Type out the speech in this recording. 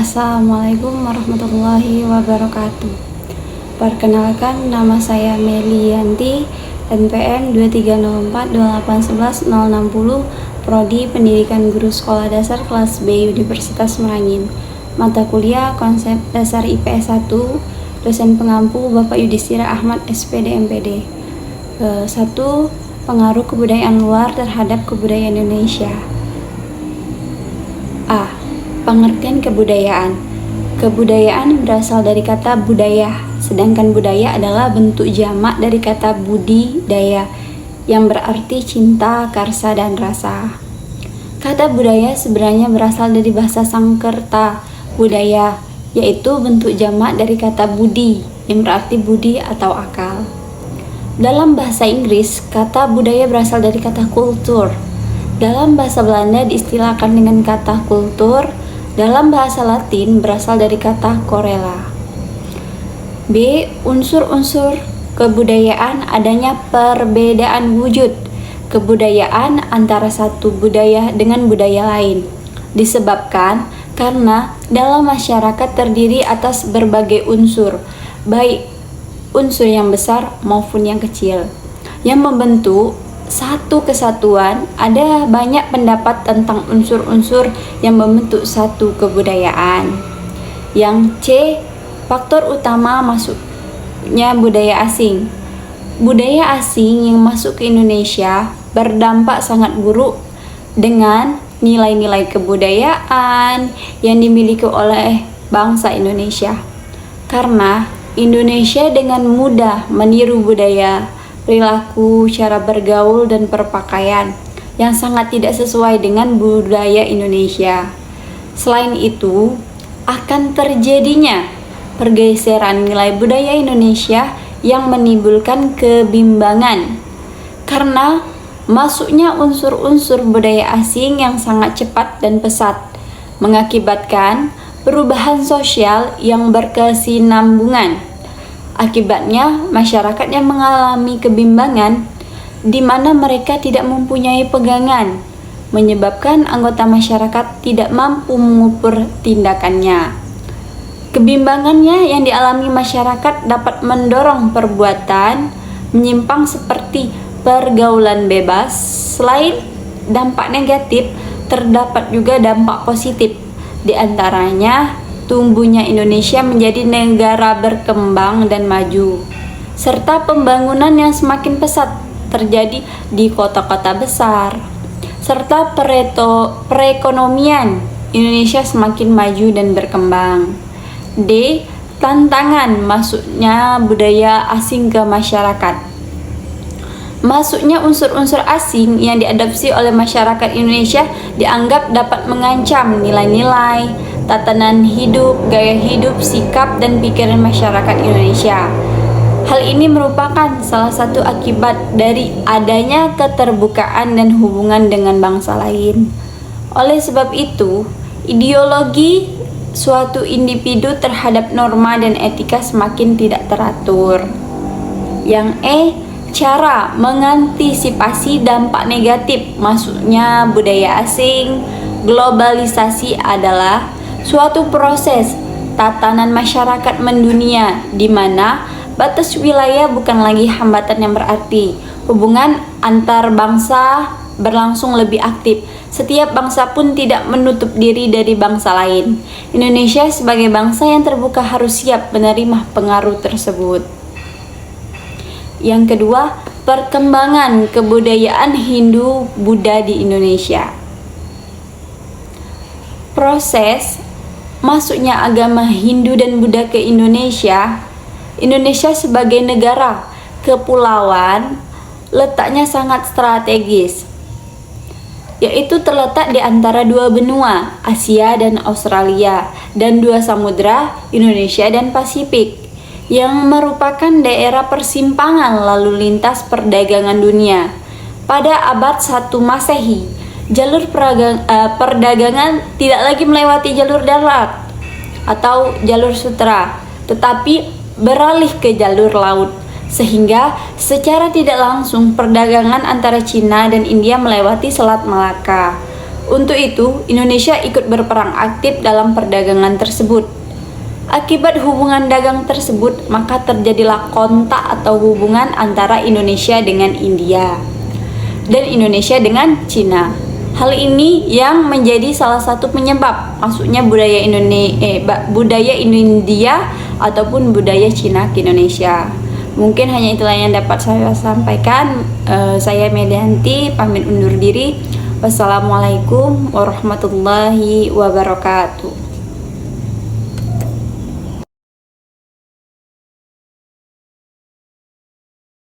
Assalamualaikum warahmatullahi wabarakatuh. Perkenalkan, nama saya Melianti, NPM 23042811060, Prodi Pendidikan Guru Sekolah Dasar kelas B Universitas Merangin. Mata kuliah Konsep Dasar IPS 1, dosen pengampu Bapak Yudhistira Ahmad SPD MPD. 1. Pengaruh kebudayaan luar terhadap kebudayaan Indonesia. A. Pengertian kebudayaan. Kebudayaan berasal dari kata budaya, sedangkan budaya adalah bentuk jamak dari kata budi daya yang berarti cinta, karsa, dan rasa. Kata budaya sebenarnya berasal dari bahasa Sangkerta budaya, yaitu bentuk jamak dari kata budi yang berarti budi atau akal. Dalam bahasa Inggris, kata budaya berasal dari kata kultur. Dalam bahasa Belanda diistilahkan dengan kata kultur. Dalam bahasa Latin berasal dari kata corella. B. Unsur-unsur kebudayaan adanya perbedaan wujud kebudayaan antara satu budaya dengan budaya lain, disebabkan karena dalam masyarakat terdiri atas berbagai unsur, baik unsur yang besar maupun yang kecil, yang membentuk satu kesatuan. Ada banyak pendapat tentang unsur-unsur yang membentuk satu kebudayaan. Yang C. Faktor utama masuknya budaya asing. Budaya asing yang masuk ke Indonesia berdampak sangat buruk dengan nilai-nilai kebudayaan yang dimiliki oleh bangsa Indonesia. Karena Indonesia dengan mudah meniru budaya, perilaku, cara bergaul, dan berpakaian yang sangat tidak sesuai dengan budaya Indonesia. Selain itu, akan terjadinya pergeseran nilai budaya Indonesia yang menimbulkan kebimbangan karena masuknya unsur-unsur budaya asing yang sangat cepat dan pesat, mengakibatkan perubahan sosial yang berkesinambungan. Akibatnya, masyarakat yang mengalami kebimbangan di mana mereka tidak mempunyai pegangan, menyebabkan anggota masyarakat tidak mampu mengukur tindakannya. Kebimbangannya yang dialami masyarakat dapat mendorong perbuatan menyimpang seperti pergaulan bebas. Selain dampak negatif, terdapat juga dampak positif, di antaranya tumbuhnya Indonesia menjadi negara berkembang dan maju, serta pembangunan yang semakin pesat terjadi di kota-kota besar, serta perekonomian Indonesia semakin maju dan berkembang. D. Tantangan masuknya budaya asing ke masyarakat. Masuknya unsur-unsur asing yang diadopsi oleh masyarakat Indonesia dianggap dapat mengancam nilai-nilai, tatanan hidup, gaya hidup, sikap, dan pikiran masyarakat Indonesia. Hal ini merupakan salah satu akibat dari adanya keterbukaan dan hubungan dengan bangsa lain. Oleh sebab itu, ideologi suatu individu terhadap norma dan etika semakin tidak teratur. Yang E. Cara mengantisipasi dampak negatif masuknya budaya asing. Globalisasi adalah suatu proses tatanan masyarakat mendunia di mana batas wilayah bukan lagi hambatan yang berarti. Hubungan antar bangsa berlangsung lebih aktif. Setiap bangsa pun tidak menutup diri dari bangsa lain. Indonesia sebagai bangsa yang terbuka harus siap menerima pengaruh tersebut. Yang kedua, perkembangan kebudayaan Hindu-Buddha di Indonesia. Proses masuknya agama Hindu dan Buddha ke Indonesia. Indonesia sebagai negara kepulauan letaknya sangat strategis, yaitu terletak di antara dua benua, Asia dan Australia, dan dua samudra, Indonesia dan Pasifik, yang merupakan daerah persimpangan lalu lintas perdagangan dunia. Pada abad 1 Masehi, jalur perdagangan tidak lagi melewati jalur darat atau jalur sutra, tetapi beralih ke jalur laut, sehingga secara tidak langsung perdagangan antara Cina dan India melewati Selat Malaka. Untuk itu, Indonesia ikut berperan aktif dalam perdagangan tersebut. Akibat hubungan dagang tersebut, maka terjadilah kontak atau hubungan antara Indonesia dengan India dan Indonesia dengan Cina. Hal ini yang menjadi salah satu penyebab masuknya budaya India ataupun budaya Cina ke Indonesia. Mungkin hanya itulah yang dapat saya sampaikan. Saya Medianti pamit undur diri. Wassalamualaikum warahmatullahi wabarakatuh.